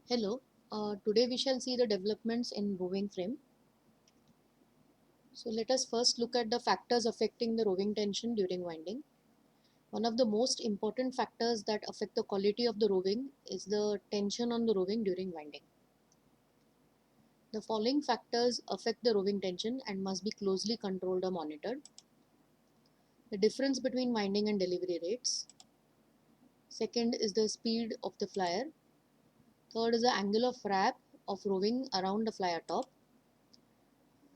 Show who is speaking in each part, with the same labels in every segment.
Speaker 1: Hello, today we shall see the developments in roving frame. So let us first look at the factors affecting the roving tension during winding. One of the most important factors that affect the quality of the roving is the tension on the roving during winding. The following factors affect the roving tension and must be closely controlled or monitored. The difference between winding and delivery rates. Second is the speed of the flyer. Third is the angle of wrap of roving around the flyer top.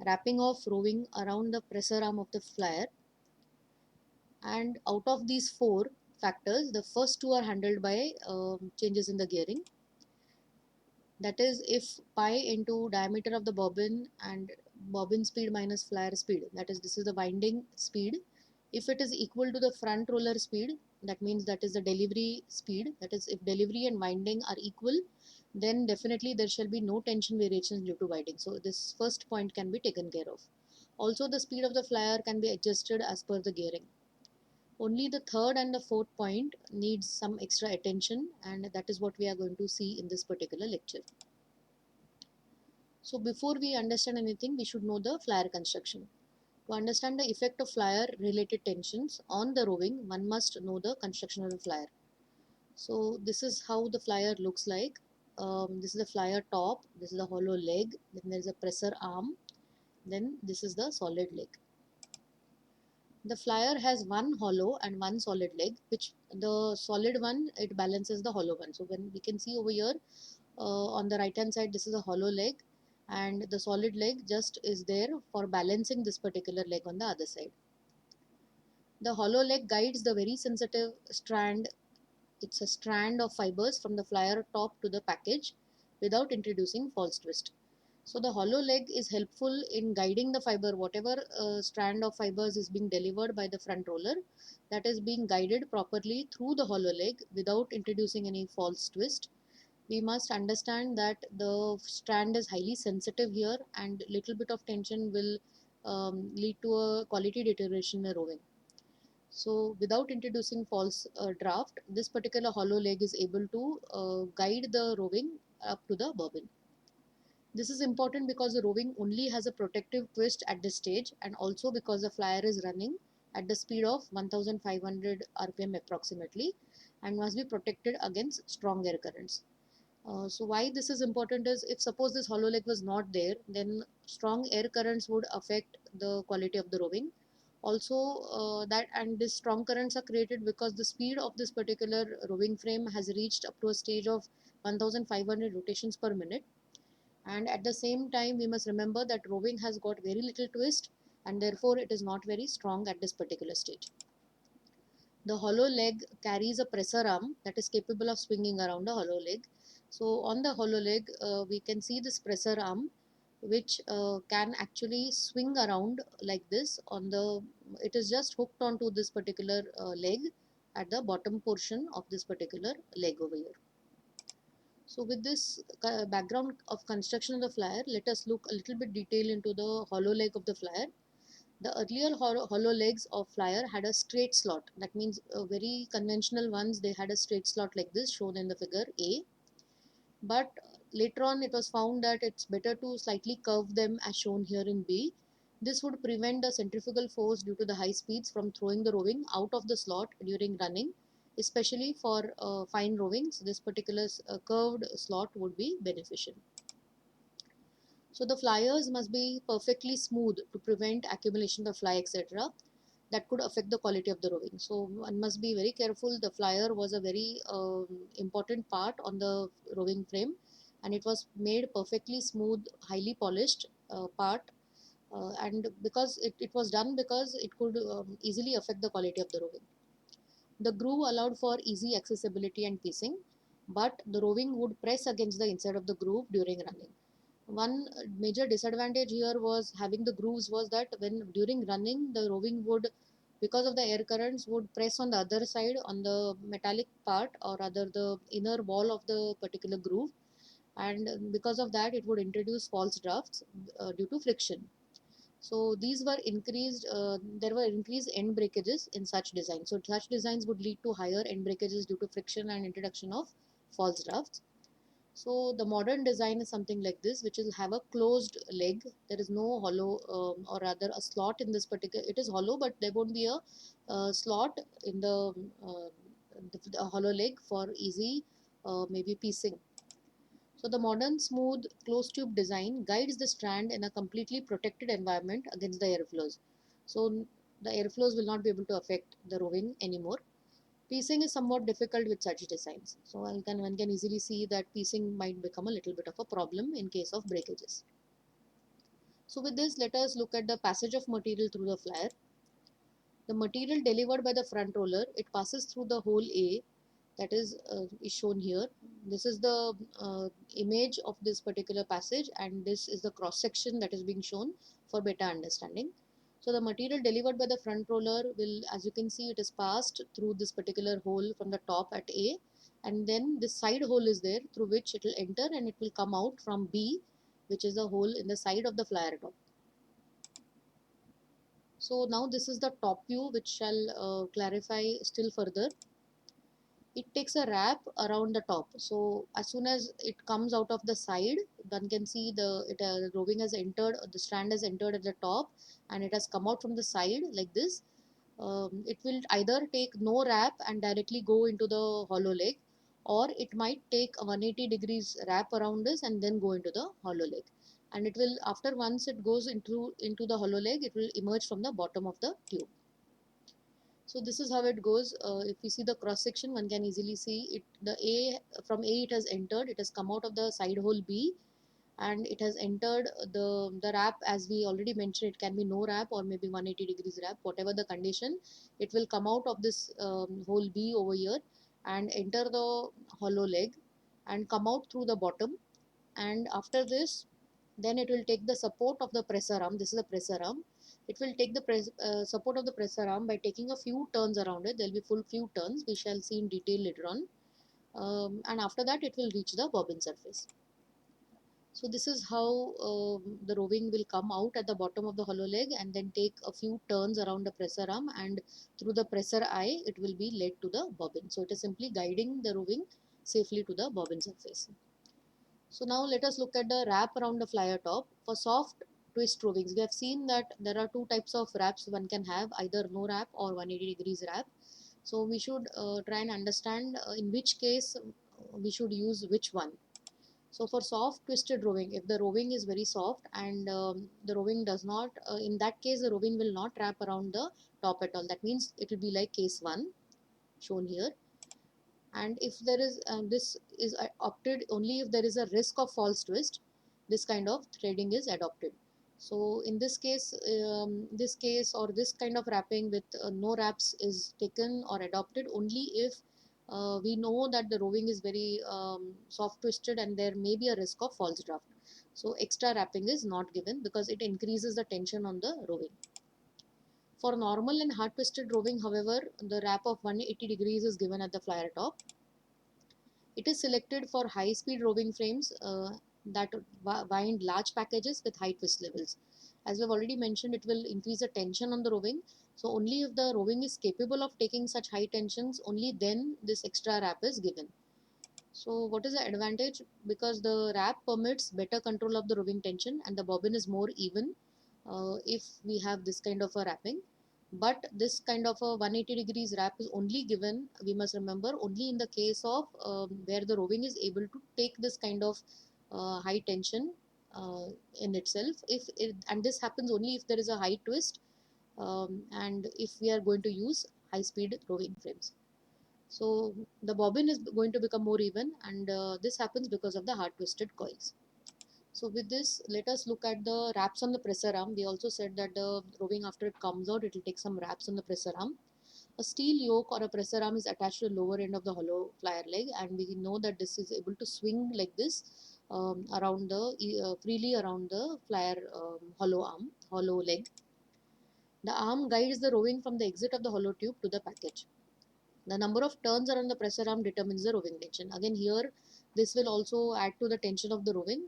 Speaker 1: Wrapping of roving around the pressure arm of the flyer. And out of these four factors, the first two are handled by changes in the gearing. That is, if pi into diameter of the bobbin and bobbin speed minus flyer speed, that is, this is the winding speed. If it is equal to the front roller speed, that means that is the delivery speed. That is, if delivery and winding are equal, then definitely there shall be no tension variations due to winding. So this first point can be taken care of. Also, the speed of the flyer can be adjusted as per the gearing. Only the third and the fourth point needs some extra attention, and that is what we are going to see in this particular lecture. So before we understand anything, we should know the flyer construction. To understand the effect of flyer related tensions on the roving, one must know the construction of the flyer. So this is how the flyer looks like. This is the flyer top, this is the hollow leg, then there is a pressure arm, then this is the solid leg. The flyer has one hollow and one solid leg, which the solid one, it balances the hollow one. So when we can see over here, on the right hand side, this is a hollow leg, and the solid leg just is there for balancing this particular leg on the other side. The hollow leg guides the very sensitive strand. It's a strand of fibers from the flyer top to the package without introducing false twist. So the hollow leg is helpful in guiding the fiber, whatever strand of fibers is being delivered by the front roller, that is being guided properly through the hollow leg without introducing any false twist. We must understand that the strand is highly sensitive here, and little bit of tension will lead to a quality deterioration in the roving. So without introducing false draft, this particular hollow leg is able to guide the roving up to the bobbin. This is important because the roving only has a protective twist at this stage, and also because the flyer is running at the speed of 1500 rpm approximately and must be protected against strong air currents. So why this is important is, if suppose this hollow leg was not there, then strong air currents would affect the quality of the roving. Also, that and these strong currents are created because the speed of this particular roving frame has reached up to a stage of 1500 rotations per minute. And at the same time, we must remember that roving has got very little twist, and therefore it is not very strong at this particular stage. The hollow leg carries a pressure arm that is capable of swinging around the hollow leg. So on the hollow leg, we can see this pressure arm, which can actually swing around like this on the, it is just hooked onto this particular leg at the bottom portion of this particular leg over here. So with this background of construction of the flyer, let us look a little bit detail into the hollow leg of the flyer. The earlier hollow legs of flyer had a straight slot. That means very conventional ones, they had a straight slot like this shown in the figure A. But later on it was found that it's better to slightly curve them as shown here in B. This would prevent the centrifugal force due to the high speeds from throwing the roving out of the slot during running. Especially for fine rovings, this particular curved slot would be beneficial. So the flyers must be perfectly smooth to prevent accumulation of fly, etc. That could affect the quality of the roving. So one must be very careful. The flyer was a very important part on the roving frame, and it was made perfectly smooth, highly polished part. And because it was done because it could easily affect the quality of the roving. The groove allowed for easy accessibility and piecing, but the roving would press against the inside of the groove during running. One major disadvantage here was having the grooves was that when during running the roving would, because of the air currents, would press on the other side on the metallic part or rather the inner wall of the particular groove, and because of that it would introduce false drafts due to friction. So these were increased, there were increased end breakages in such designs. So such designs would lead to higher end breakages due to friction and introduction of false drafts. So the modern design is something like this, which will have a closed leg. There is no hollow, or rather a slot in this particular. It is hollow, but there won't be a slot in the hollow leg for easy maybe piecing. So the modern smooth closed tube design guides the strand in a completely protected environment against the airflows. So the airflows will not be able to affect the roving anymore. Piecing is somewhat difficult with such designs. So one can easily see that piecing might become a little bit of a problem in case of breakages. So with this, let us look at the passage of material through the flyer. The material delivered by the front roller, it passes through the hole A, that is shown here. This is the image of this particular passage, and this is the cross section that is being shown for better understanding. So the material delivered by the front roller will, as you can see, it is passed through this particular hole from the top at A, and then this side hole is there through which it will enter and it will come out from B, which is a hole in the side of the flyer top. So now this is the top view, which shall clarify still further. It takes a wrap around the top. So as soon as it comes out of the side, one can see the roving has entered, the strand has entered at the top, and it has come out from the side like this. It will either take no wrap and directly go into the hollow leg, or it might take a 180 degrees wrap around this and then go into the hollow leg. And it will, after once it goes into the hollow leg, it will emerge from the bottom of the tube. So this is how it goes. If we see the cross section, one can easily see it. The A, from A it has entered. It has come out of the side hole B, and it has entered the wrap. As we already mentioned, it can be no wrap or maybe 180 degrees wrap, whatever the condition. It will come out of this hole B over here and enter the hollow leg and come out through the bottom. And after this, then it will take the support of the pressor arm. This is the pressor arm. It will take the support of the pressor arm by taking a few turns around it. There will be full few turns, we shall see in detail later on. And after that it will reach the bobbin surface. So this is how the roving will come out at the bottom of the hollow leg and then take a few turns around the pressor arm, and through the pressor eye it will be led to the bobbin. So it is simply guiding the roving safely to the bobbin surface. So now let us look at the wrap around the flyer top. For soft twist rovings, we have seen that there are two types of wraps one can have, either no wrap or 180 degrees wrap. So we should try and understand in which case we should use which one. So for soft twisted roving, if the roving is very soft and the roving does not, in that case the roving will not wrap around the top at all. That means it will be like case 1 shown here. And if there is this is opted only if there is a risk of false twist, this kind of threading is adopted. So in this case or this kind of wrapping with no wraps is taken or adopted only if we know that the roving is very soft twisted and there may be a risk of false draft. So extra wrapping is not given because it increases the tension on the roving. For normal and hard twisted roving, however, the wrap of 180 degrees is given at the flyer top. It is selected for high-speed roving frames that wind large packages with high twist levels. As we have already mentioned, it will increase the tension on the roving. So only if the roving is capable of taking such high tensions, only then this extra wrap is given. So what is the advantage? Because the wrap permits better control of the roving tension and the bobbin is more even if we have this kind of a wrapping. But this kind of a 180 degrees wrap is only given, we must remember, only in the case of where the roving is able to take this kind of high tension uh, in itself. And this happens only if there is a high twist and if we are going to use high speed roving frames. So the bobbin is going to become more even, and this happens because of the hard twisted coils. So with this, let us look at the wraps on the pressor arm. We also said that the roving, after it comes out, it will take some wraps on the pressor arm. A steel yoke or a pressor arm is attached to the lower end of the hollow flyer leg, and we know that this is able to swing like this around the freely around the flyer hollow leg. The arm guides the roving from the exit of the hollow tube to the package. The number of turns around the pressor arm determines the roving tension. Again here, this will also add to the tension of the roving.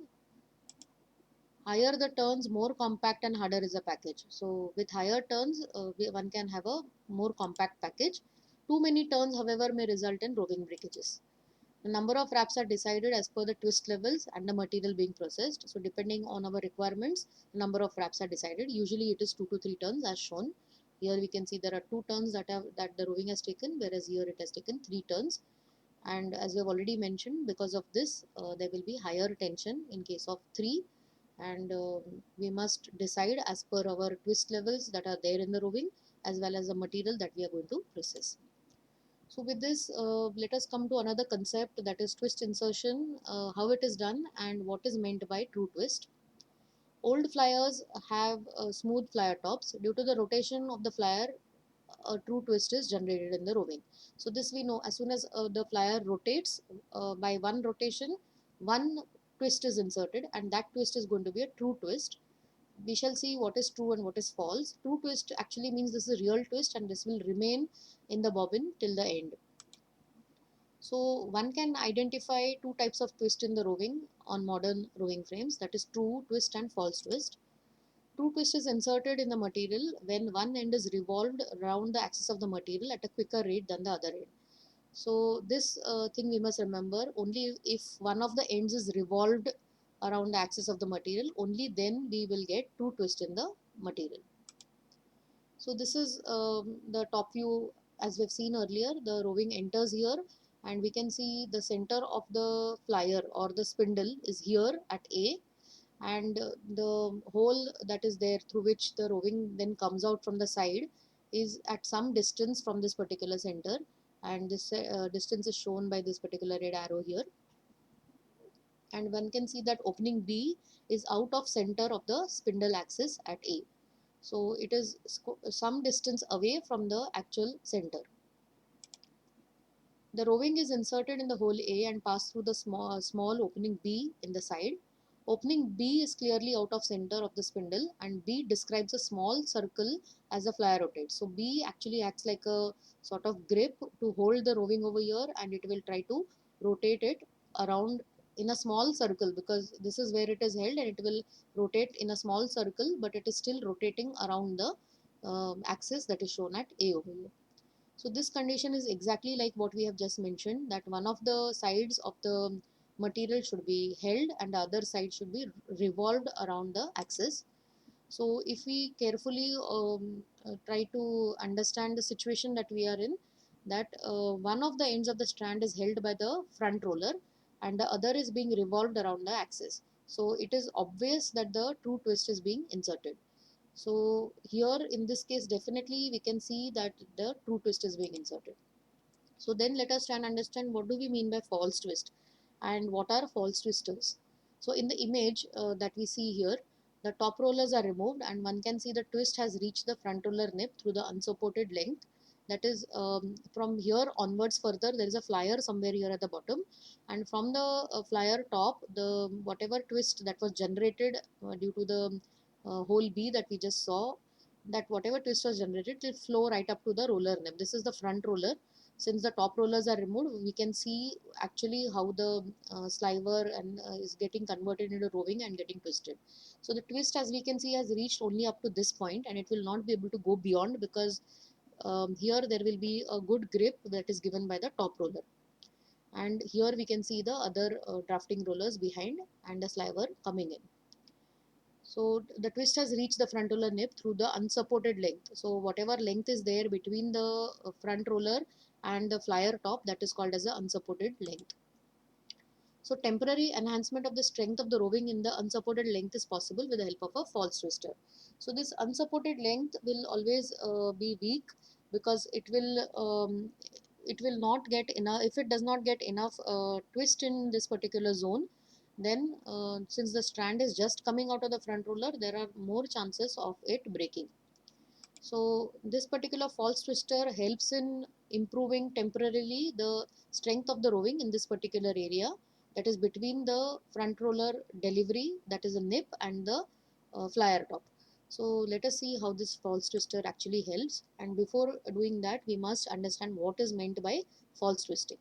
Speaker 1: Higher the turns, more compact and harder is the package. So with higher turns, one can have a more compact package. Too many turns, however, may result in roving breakages. The number of wraps are decided as per the twist levels and the material being processed. So depending on our requirements, the number of wraps are decided. Usually it is 2 to 3 turns as shown. Here we can see there are 2 turns that the roving has taken, whereas here it has taken 3 turns. And as we have already mentioned, because of this, there will be higher tension in case of 3, and we must decide as per our twist levels that are there in the roving, as well as the material that we are going to process. So with this, let us come to another concept, that is twist insertion, how it is done and what is meant by true twist. Old flyers have smooth flyer tops. Due to the rotation of the flyer, a true twist is generated in the roving. So this we know, as soon as the flyer rotates, by one rotation, one twist is inserted, and that twist is going to be a true twist. We shall see what is true and what is false. True twist actually means this is a real twist, and this will remain in the bobbin till the end. So one can identify two types of twist in the roving on modern roving frames, that is true twist and false twist. True twist is inserted in the material when one end is revolved around the axis of the material at a quicker rate than the other end. So this thing we must remember, only if one of the ends is revolved around the axis of the material, only then we will get true twist in the material. So this is the top view. As we've seen earlier, the roving enters here, and we can see the center of the flyer or the spindle is here at A, and the hole that is there through which the roving then comes out from the side is at some distance from this particular center, and this distance is shown by this particular red arrow here. And one can see that opening B is out of center of the spindle axis at A. So it is some distance away from the actual center. The roving is inserted in the hole A and pass through the small opening B in the side. Opening B is clearly out of center of the spindle, and B describes a small circle as the flyer rotates. So B actually acts like a sort of grip to hold the roving over here, and it will try to rotate it around in a small circle, because this is where it is held, and it will rotate in a small circle, but it is still rotating around the axis that is shown at A over here. So this condition is exactly like what we have just mentioned, that one of the sides of the material should be held and the other side should be revolved around the axis. So if we carefully try to understand the situation that we are in, that one of the ends of the strand is held by the front roller and the other is being revolved around the axis. So it is obvious that the true twist is being inserted. So here in this case, definitely we can see that the true twist is being inserted. So then let us try and understand what do we mean by false twist and what are false twisters. So in the image that we see here, the top rollers are removed and one can see the twist has reached the front roller nip through the unsupported length. That is, from here onwards further, there is a flyer somewhere here at the bottom, and from the flyer top, the whatever twist that was generated due to the hole B that we just saw, that whatever twist was generated will flow right up to the roller nip. This is the front roller. Since the top rollers are removed, we can see actually how the sliver and is getting converted into roving and getting twisted. So the twist, as we can see, has reached only up to this point, and it will not be able to go beyond, because here there will be a good grip that is given by the top roller, and here we can see the other drafting rollers behind and the sliver coming in. So the twist has reached the front roller nip through the unsupported length. So whatever length is there between the front roller and the flyer top, that is called as the unsupported length. So temporary enhancement of the strength of the roving in the unsupported length is possible with the help of a false twister. So this unsupported length will always be weak, because it will not get enough. If it does not get enough twist in this particular zone, then since the strand is just coming out of the front roller, there are more chances of it breaking. So this particular false twister helps in improving temporarily the strength of the roving in this particular area, that is between the front roller delivery, that is a nip, and the flyer top. So let us see how this false twister actually helps, and before doing that we must understand what is meant by false twisting.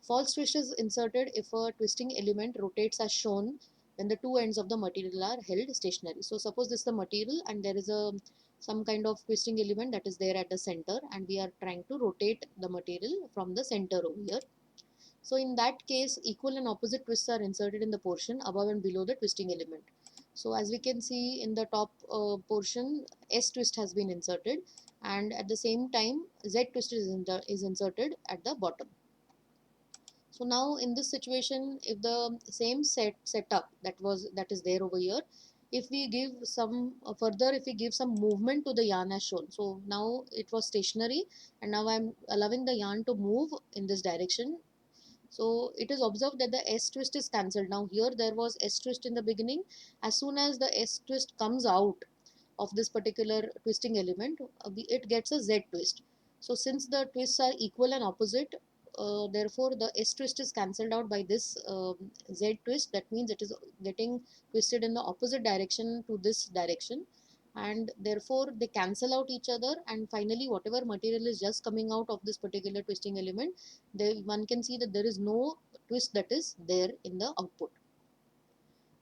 Speaker 1: False twist is inserted if a twisting element rotates as shown when the two ends of the material are held stationary. So suppose this is the material and there is a some kind of twisting element that is there at the center, and we are trying to rotate the material from the center over here. So in that case, equal and opposite twists are inserted in the portion above and below the twisting element. So as we can see in the top portion, S twist has been inserted, and at the same time Z twist is inserted at the bottom. So now in this situation, if the same setup that is there over here, if we give some further, if we give some movement to the yarn as shown, so now it was stationary, and now I'm allowing the yarn to move in this direction. So it is observed that the S twist is cancelled. Now here there was S twist in the beginning. As soon as the S twist comes out of this particular twisting element, it gets a Z twist. So since the twists are equal and opposite, therefore the S twist is cancelled out by this Z twist. That means it is getting twisted in the opposite direction to this direction, and therefore they cancel out each other, and finally whatever material is just coming out of this particular twisting element, one can see that there is no twist that is there in the output.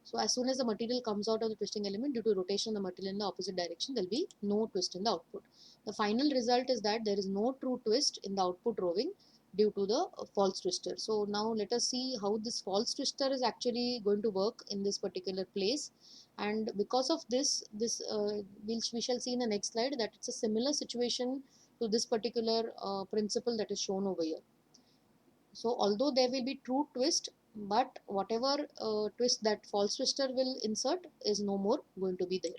Speaker 1: So as soon as the material comes out of the twisting element, due to rotation of the material in the opposite direction, there will be no twist in the output. The final result is that there is no true twist in the output roving due to the false twister. So now let us see how this false twister is actually going to work in this particular place. And because of this, we shall see in the next slide that it's a similar situation to this particular principle that is shown over here. So although there will be true twist, but whatever twist that false twister will insert is no more going to be there.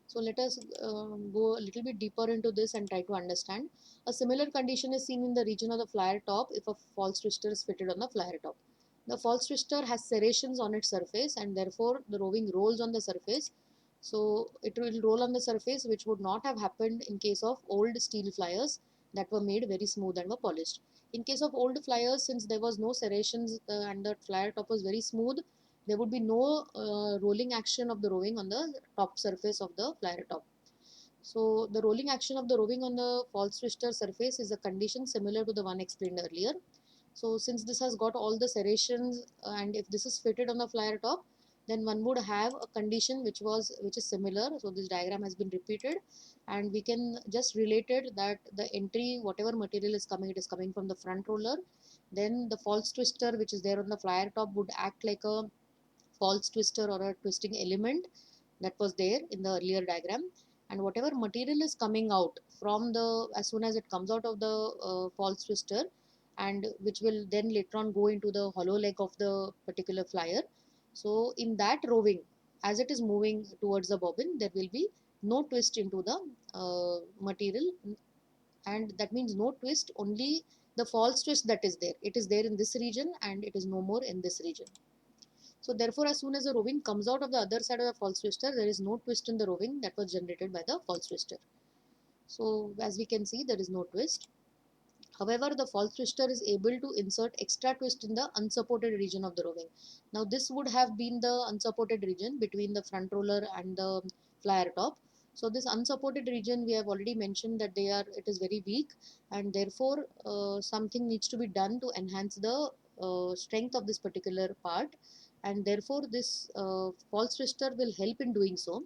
Speaker 1: So let us go a little bit deeper into this and try to understand. A similar condition is seen in the region of the flyer top if a false twister is fitted on the flyer top. The false twister has serrations on its surface, and therefore the roving rolls on the surface. So it will roll on the surface, which would not have happened in case of old steel flyers that were made very smooth and were polished. In case of old flyers, since there was no serrations and the flyer top was very smooth, there would be no rolling action of the roving on the top surface of the flyer top. So the rolling action of the roving on the false twister surface is a condition similar to the one explained earlier. So since this has got all the serrations and if this is fitted on the flyer top, then one would have a condition which is similar. So this diagram has been repeated, and we can just relate it that the entry, whatever material is coming, it is coming from the front roller. Then the false twister which is there on the flyer top would act like a false twister or a twisting element that was there in the earlier diagram, and whatever material is coming out from the, as soon as it comes out of the false twister, and which will then later on go into the hollow leg of the particular flyer. So in that roving, as it is moving towards the bobbin, there will be no twist into the material, and that means no twist, only the false twist that is there, it is there in this region and it is no more in this region. So therefore, as soon as the roving comes out of the other side of the false twister, there is no twist in the roving that was generated by the false twister. So as we can see, there is no twist. However, the false twister is able to insert extra twist in the unsupported region of the roving. Now this would have been the unsupported region between the front roller and the flyer top. So this unsupported region, we have already mentioned that it is very weak, and therefore something needs to be done to enhance the strength of this particular part, and therefore this false twister will help in doing so.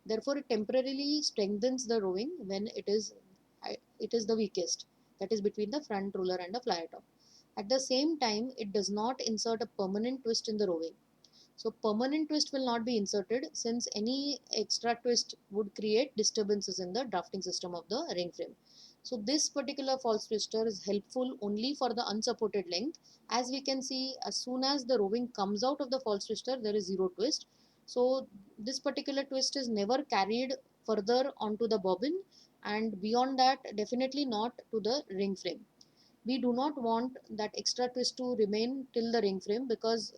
Speaker 1: Therefore, it temporarily strengthens the roving when it is the weakest, that is between the front roller and the flyer top. At the same time, it does not insert a permanent twist in the roving. So permanent twist will not be inserted, since any extra twist would create disturbances in the drafting system of the ring frame. So this particular false twister is helpful only for the unsupported length. As we can see, as soon as the roving comes out of the false twister, there is zero twist. So this particular twist is never carried further onto the bobbin, and beyond that definitely not to the ring frame. We do not want that extra twist to remain till the ring frame, because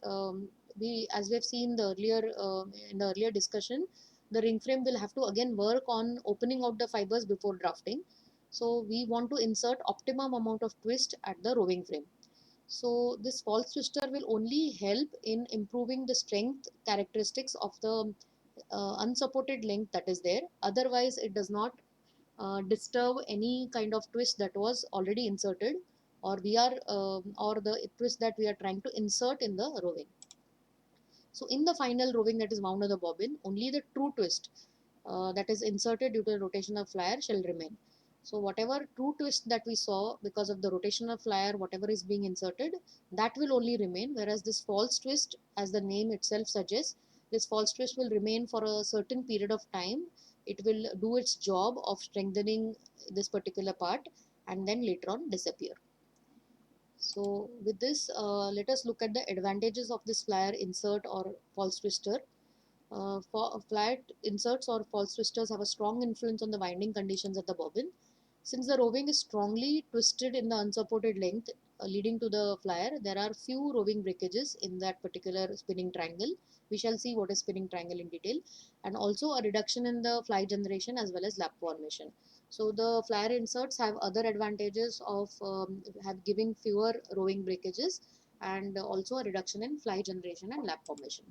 Speaker 1: as we have seen in the earlier discussion, the ring frame will have to again work on opening out the fibers before drafting. So we want to insert optimum amount of twist at the roving frame. So this false twister will only help in improving the strength characteristics of the unsupported length that is there. Otherwise, it does not disturb any kind of twist that was already inserted, or the twist that we are trying to insert in the roving. So in the final roving that is wound on the bobbin, only the true twist that is inserted due to the rotation of flyer shall remain. So whatever true twist that we saw because of the rotational flyer, whatever is being inserted, that will only remain, whereas this false twist, as the name itself suggests, this false twist will remain for a certain period of time. It will do its job of strengthening this particular part and then later on disappear. So with this, let us look at the advantages of this flyer insert or false twister. For flyer inserts or false twisters have a strong influence on the winding conditions of the bobbin. Since the roving is strongly twisted in the unsupported length leading to the flyer, there are few roving breakages in that particular spinning triangle. We shall see what is spinning triangle in detail, and also a reduction in the fly generation as well as lap formation. So the flyer inserts have other advantages of have giving fewer roving breakages and also a reduction in fly generation and lap formation.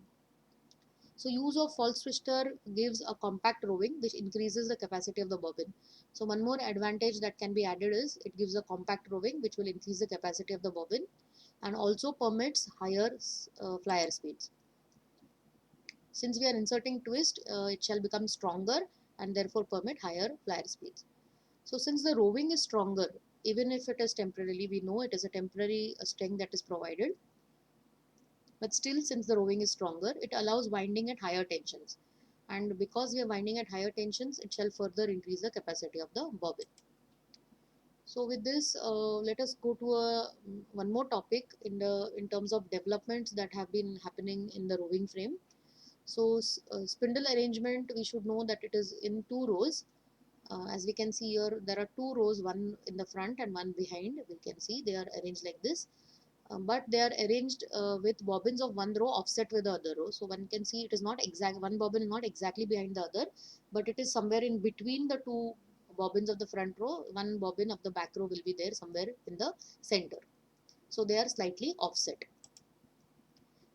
Speaker 1: So use of false twister gives a compact roving which increases the capacity of the bobbin. So one more advantage that can be added is it gives a compact roving which will increase the capacity of the bobbin and also permits higher flyer speeds. Since we are inserting twist, it shall become stronger and therefore permit higher flyer speeds. So since the roving is stronger, even if it is temporarily, we know it is a temporary strength that is provided, but still since the roving is stronger, it allows winding at higher tensions. And because we are winding at higher tensions, it shall further increase the capacity of the bobbin. So with this, let us go to one more topic in terms of developments that have been happening in the roving frame. So spindle arrangement, we should know that it is in two rows. As we can see here, there are two rows, one in the front and one behind. We can see they are arranged like this. But they are arranged with bobbins of one row offset with the other row. So one can see it is not exact, one bobbin is not exactly behind the other, but it is somewhere in between the two bobbins of the front row. One bobbin of the back row will be there somewhere in the center. So they are slightly offset.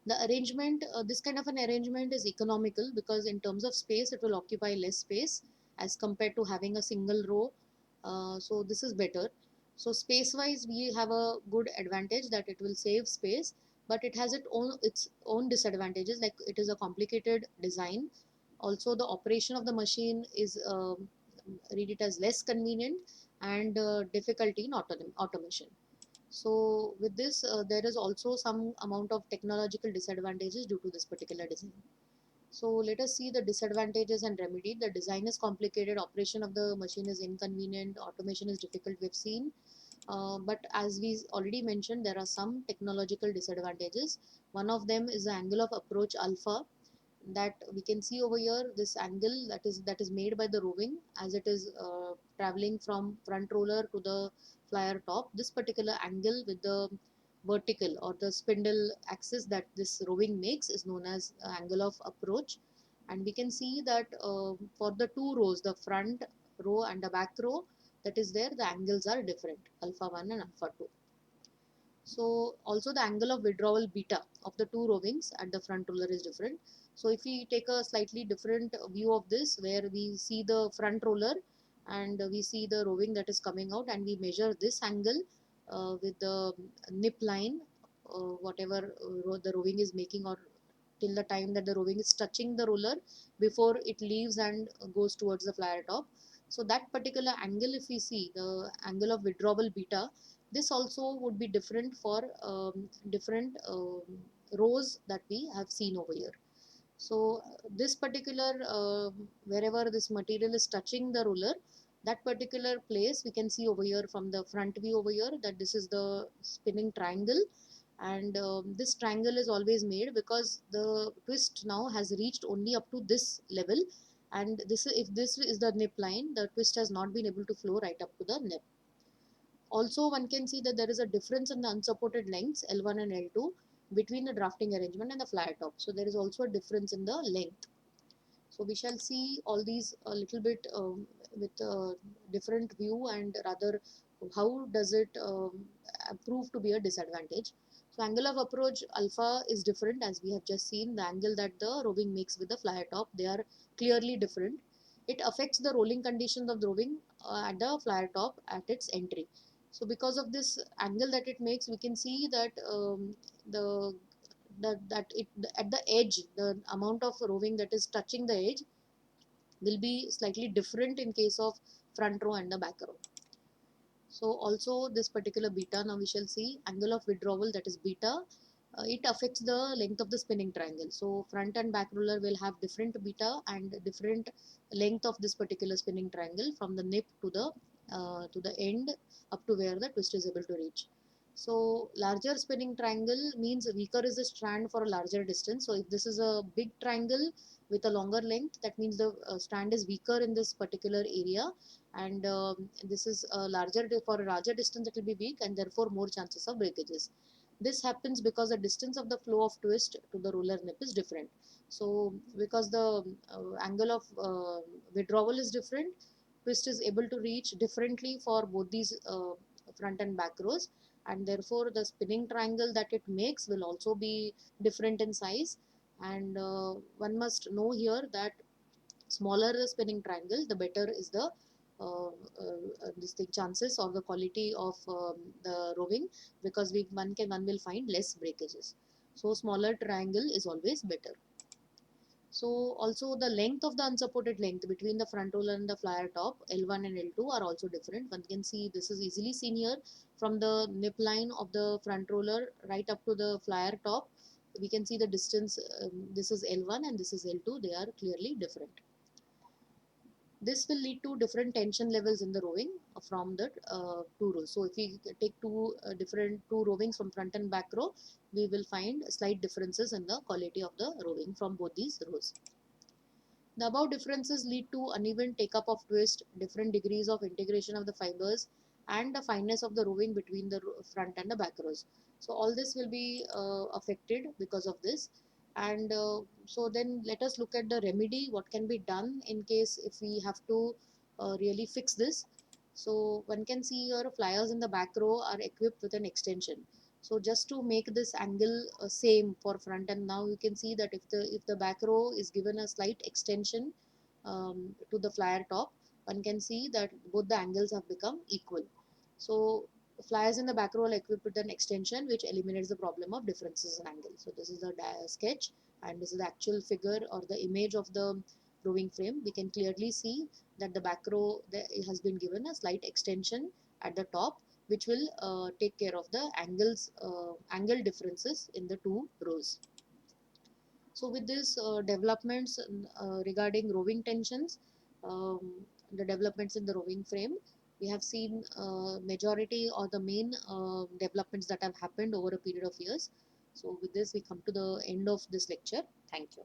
Speaker 1: The arrangement, this kind of an arrangement is economical because in terms of space, it will occupy less space as compared to having a single row. So this is better. So space wise, we have a good advantage that it will save space, but it has its own disadvantages, like it is a complicated design. Also, the operation of the machine is read it as less convenient and difficulty in automation. So with this, there is also some amount of technological disadvantages due to this particular design. So let us see the disadvantages and remedy. The design is complicated, operation of the machine is inconvenient, automation is difficult, we've seen. But as we already mentioned, there are some technological disadvantages. One of them is the angle of approach alpha, that we can see over here. This angle that is made by the roving as it is traveling from front roller to the flyer top. This particular angle with the vertical or the spindle axis that this roving makes is known as angle of approach. And we can see that for the two rows, the front row and the back row, that is there, the angles are different, alpha 1 and alpha 2. So also the angle of withdrawal beta of the two rovings at the front roller is different. So if we take a slightly different view of this, where we see the front roller and we see the roving that is coming out, and we measure this angle with the nip line, whatever the roving is making, or till the time that the roving is touching the roller before it leaves and goes towards the flyer top. So that particular angle, if we see the angle of withdrawal beta, this also would be different for different rows that we have seen over here. So this particular wherever this material is touching the roller, that particular place we can see over here from the front view over here, that this is the spinning triangle. And this triangle is always made because the twist now has reached only up to this level, and this, if this is the nip line, the twist has not been able to flow right up to the nip. Also, one can see that there is a difference in the unsupported lengths L1 and L2 between the drafting arrangement and the flyer top. So there is also a difference in the length. So we shall see all these a little bit with a different view, and rather how does it prove to be a disadvantage. So angle of approach alpha is different, as we have just seen. The angle that the roving makes with the flyer top, they are clearly different. It affects the rolling conditions of the roving at the flyer top at its entry. So because of this angle that it makes, we can see that the that it at the edge, the amount of roving that is touching the edge will be slightly different in case of front row and the back row. So also this particular beta, now we shall see angle of withdrawal, that is beta. It affects the length of the spinning triangle. So front and back roller will have different beta and different length of this particular spinning triangle from the nip to the end up to where the twist is able to reach. So larger spinning triangle means weaker is the strand for a larger distance. So if this is a big triangle with a longer length, that means the strand is weaker in this particular area, and this is a larger for a larger distance it will be weak, and therefore more chances of breakages. This happens because the distance of the flow of twist to the roller nip is different. So because the angle of withdrawal is different, twist is able to reach differently for both these front and back rows, and therefore the spinning triangle that it makes will also be different in size. And one must know here that smaller the spinning triangle, the better is the this thing chances or the quality of the rowing, because one will find less breakages. So smaller triangle is always better. So also the length of the unsupported length between the front roller and the flyer top L1 and L2 are also different. One can see this is easily seen here from the nip line of the front roller right up to the flyer top. We can see the distance. This is L1 and this is L2. They are clearly different. This will lead to different tension levels in the rowing from the two rows. So if we take two rowings from front and back row, we will find slight differences in the quality of the rowing from both these rows. The above differences lead to uneven take-up of twist, different degrees of integration of the fibers, and the fineness of the rowing between the front and the back rows. So all this will be affected because of this. And so then let us look at the remedy, what can be done in case if we have to really fix this. So one can see your flyers in the back row are equipped with an extension. So just to make this angle same for front, and now you can see that if the back row is given a slight extension to the flyer top, one can see that both the angles have become equal. So flyers in the back row are equipped with an extension which eliminates the problem of differences in angle. So this is the sketch, and this is the actual figure or the image of the rowing frame. We can clearly see that the back row has been given a slight extension at the top, which will take care of the angle differences in the two rows. So with this developments regarding rowing tensions, the developments in the rowing frame, we have seen majority or the main developments that have happened over a period of years. So with this we come to the end of this lecture. Thank you.